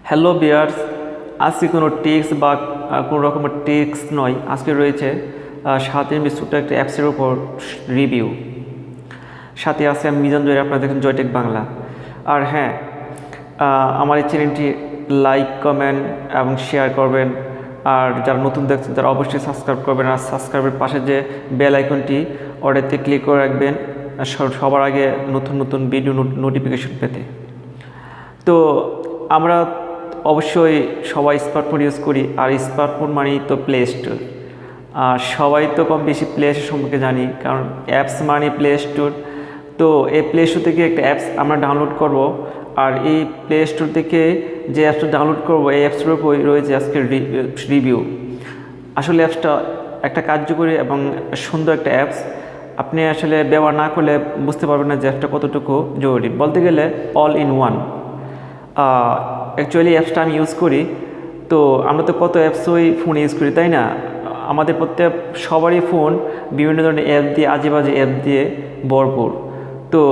Hello বিয়ার্স, আজকে কোনো tricks বা কোনো রকমের টিক্স নয়। আজকে রয়েছে 7 MB ছোট্ট একটা অ্যাপসের উপর রিভিউ। সাথে আছে আমি মিজান জয়, আপনারা দেখেন জয়টেক বাংলা। আর হ্যাঁ, আমার এই চ্যানেলটি লাইক, কমেন্ট এবং শেয়ার করবেন। আর যারা নতুন দেখছেন তারা অবশ্যই সাবস্ক্রাইব করবেন। আর সাবস্ক্রাইবের পাশে যে বেল আইকনটি, ওটাতে ক্লিক করে রাখবেন সবার আগে নতুন নতুন ভিডিও নোটিফিকেশন পেতে। তো আমরা অবশ্যই সবাই স্মার্টফোন ইউজ করি, আর স্মার্টফোন মানেই তো প্লে স্টোর। আর সবাই তো কম বেশি প্লে স্টোর সম্পর্কে জানি, কারণ অ্যাপস মানে প্লে স্টোর। তো এই প্লে স্টোর থেকে একটা অ্যাপস আমরা ডাউনলোড করব, আর এই প্লে স্টোর থেকে যে অ্যাপসটা ডাউনলোড করব এই অ্যাপসটার উপর রয়েছে আজকের রিভিউ। আসলে অ্যাপসটা একটা কার্যকরী এবং সুন্দর একটা অ্যাপস। আপনি আসলে ব্যবহার না করলে বুঝতে পারবেন না যে অ্যাপটা কতটুকু জরুরি। বলতে গেলে অল ইন ওয়ান। অ্যাকচুয়ালি অ্যাপসটা আমি ইউজ করি। তো আমরা তো কত অ্যাপসই ফোন ইউজ করি, তাই না? আমাদের প্রত্যেক সবারই ফোন বিভিন্ন ধরনের অ্যাপ দিয়ে, আজে বাজে অ্যাপ দিয়ে ভরপুর। তো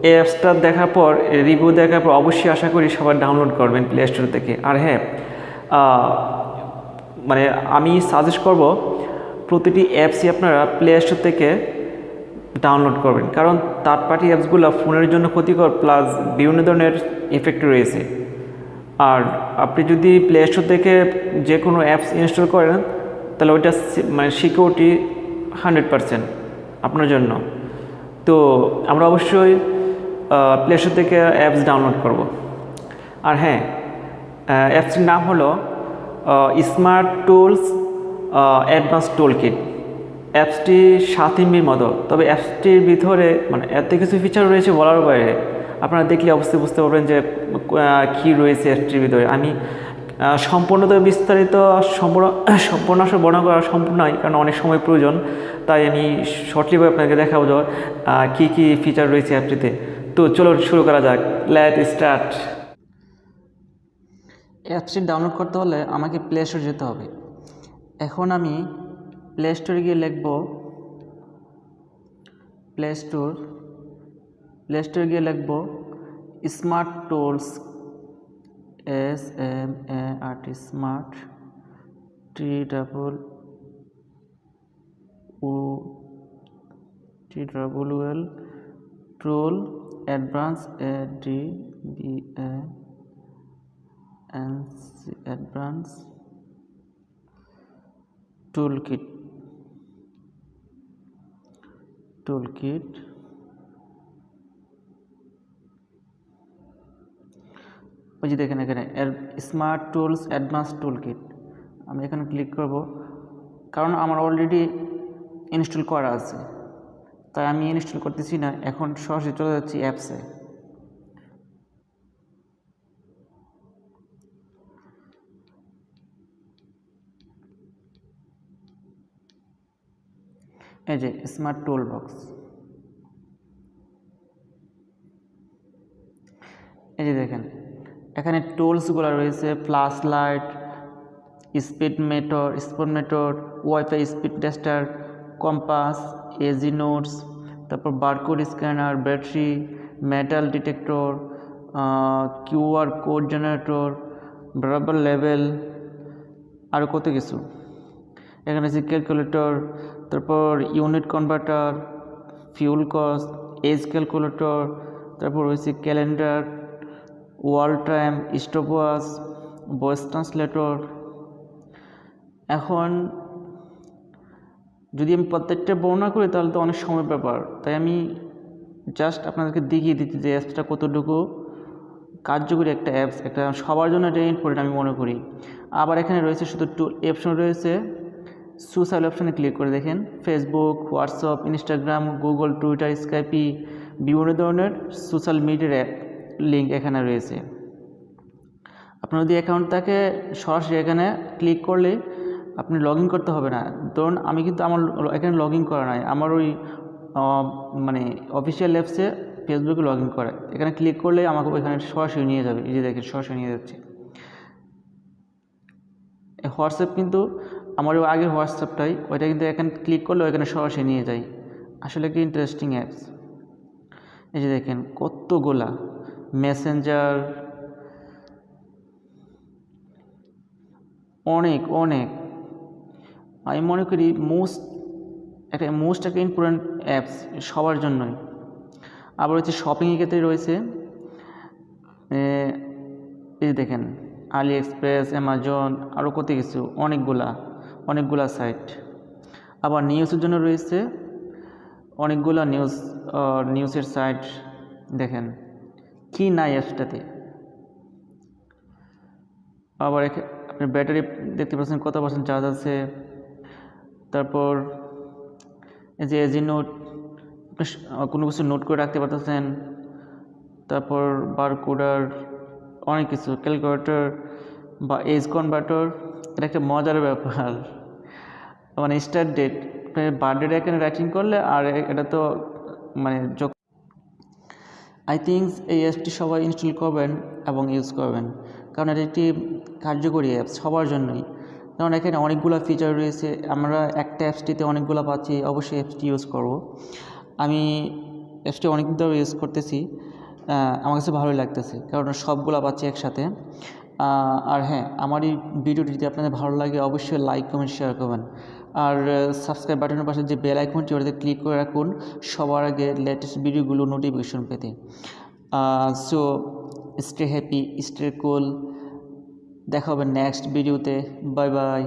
এই অ্যাপসটা দেখার পর, রিভিউ দেখার পর অবশ্যই আশা করি সবাই ডাউনলোড করবেন প্লে স্টোর থেকে। আর হ্যাঁ, মানে আমি সাজেস্ট করব প্রতিটি অ্যাপসই আপনারা প্লে স্টোর থেকে ডাউনলোড করবেন, কারণ থার্ড পার্টি অ্যাপসগুলো ফোনের জন্য ক্ষতিকর, প্লাস বিভিন্ন ধরনের এফেক্ট রয়েছে। আর আপনি যদি প্লে স্টোর থেকে যে কোনো অ্যাপস ইনস্টল করেন তাহলে ওইটা মানে সিকিউরিটি 100% আপনার জন্য। তো আমরা অবশ্যই প্লে স্টোর থেকে অ্যাপস ডাউনলোড করব। আর হ্যাঁ, অ্যাপসটির নাম হলো স্মার্ট টুলস অ্যাডভান্স টুল কিট। অ্যাপসটি 7 MBর মতো, তবে অ্যাপসটির ভিতরে মানে এত কিছু ফিচার রয়েছে বলার বাইরে। আপনারা দেখলে অবশ্যই বুঝতে পারবেন যে কী রয়েছে অ্যাপসটির ভিতরে। আমি সম্পূর্ণত বিস্তারিত সম্পূর্ণ আসলে বর্ণনা করা সম্পূর্ণ নয়, কারণ অনেক সময় প্রয়োজন। তাই আমি শর্টলিভাবে আপনাকে দেখাবো যে কী কী ফিচার রয়েছে অ্যাপটিতে। তো চলো শুরু করা যাক, লেট স্টার্ট। অ্যাপসটি ডাউনলোড করতে হলে আমাকে প্লে স্টোরে যেতে হবে। এখন আমি প্লে স্টোরে গিয়ে লিখব প্লে স্টোরে গিয়ে লিখব smart tools, SMART, smart TWL টুল অ্যাডভান্স অ্যাডভান্স টুলকিট। ওই যে দেখেন এখানে স্মার্ট টুলস অ্যাডভান্স টুলকিট। আমি এখানে ক্লিক করব, কারণ আমার অলরেডি ইনস্টল করা আছে, তাই আমি ইনস্টল করতেছি না। এখন সরাসরি চলে যাচ্ছি অ্যাপসে। এই যে স্মার্ট টুল বক্স, এই যে দেখেন এখানে টুলসগুলো রয়েছে: flash light, speed meter, wifi speed tester, compass, এজি নোটস, তারপর barcode scanner, battery, metal detector, QR code generator, variable level, আরও কত কিছু। এখানে আছে ক্যালকুলেটর, তারপর unit converter, fuel cost, age calculator, তারপর রয়েছে calendar, world time, stopwatch, voice translator. এখন যদি আমি প্রত্যেকটা বর্ণনা করি তাহলে তো অনেক সময় ব্যাপার, তাই আমি জাস্ট আপনাদেরকে দেখিয়ে দিচ্ছি যে অ্যাপসটা কতটুকু কার্যকরী একটা অ্যাপস, একটা সবার জন্য এটা ইম্পর্টেন্ট আমি মনে করি। আবার এখানে রয়েছে শুধু টুল অপশন রয়েছে। সোশ্যাল অপশনে ক্লিক করে দেখেন Facebook, WhatsApp, Instagram, Google, Twitter, Skype, বিভিন্ন ধরনের সোশ্যাল মিডিয়ার অ্যাপ লিঙ্ক এখানে রয়েছে। আপনার যদি অ্যাকাউন্ট থাকে সরাসরি এখানে ক্লিক করলে আপনি লগ ইন করতে হবে না। ধরুন আমি কিন্তু আমার এখানে লগ ইন করা নাই, আমার ওই মানে অফিসিয়াল অ্যাপসে ফেসবুকে লগ ইন করে। এখানে ক্লিক করলে আমাকে ওইখানে সরাসরি নিয়ে যাবে। এই যে দেখেন সরাসরি নিয়ে যাচ্ছে। হোয়াটসঅ্যাপ কিন্তু আমার ওই আগের হোয়াটসঅ্যাপটাই, ওইটা কিন্তু এখানে ক্লিক করলে ওইখানে সরাসরি নিয়ে যায়। আসলে কি ইন্টারেস্টিং অ্যাপস। এই যে দেখেন কতগুলা মেসেঞ্জার, অনেক অনেক আমি মনে করি একটা ইম্পর্ট্যান্ট অ্যাপস সবার জন্যই। আবার হচ্ছে শপিংয়ের ক্ষেত্রে রয়েছে এই যে দেখেন আলি এক্সপ্রেস, অ্যামাজন, আরও কত কিছু, অনেকগুলা সাইট। আবার নিউজের জন্য রয়েছে অনেকগুলা নিউজের সাইট। দেখেন কি নাই অ্যাপসটাতে। আবার আপনি ব্যাটারি দেখতে পাচ্ছেন কত পার্সেন্ট চার্জ আছে। তারপর এই যে এজি নোট, কোনো কিছু নোট করে রাখতে পারতেছেন। তারপর বারকোডার, অনেক কিছু, ক্যালকুলেটর বা এজ কনভার্টার। এটা একটা মজার ব্যাপার, মানে স্টার্ট ডেট, বার্থডেটা এখানে রাইটিং করলে আর এটা তো মানে আই থিঙ্ক এই অ্যাপসটি সবাই ইনস্টল করবেন এবং ইউজ করবেন, কারণ এটা একটি কার্যকরী অ্যাপস সবার জন্যই। কারণ এখানে অনেকগুলো ফিচার রয়েছে, আমরা একটা অ্যাপসটিতে অনেকগুলো পাচ্ছি, অবশ্যই অ্যাপসটি ইউজ করব। আমি অ্যাপসটি অনেকদিন ধরে ইউজ করতেছি, আমার কাছে ভালোই লাগতেছে কারণ সবগুলো পাচ্ছি একসাথে। আর হ্যাঁ, আমার এই ভিডিওটি যদি আপনাদের ভালো লাগে অবশ্যই লাইক, কমেন্ট, শেয়ার করবেন। আর সাবস্ক্রাইব বাটনের পাশে যে বেল আইকনটি ওটাতে ক্লিক করে রাখুন সবার আগে লেটেস্ট ভিডিওগুলো নোটিফিকেশন পেতে। সো স্টে হ্যাপি, স্টে কুল, দেখা হবে নেক্সট ভিডিওতে। Bye bye.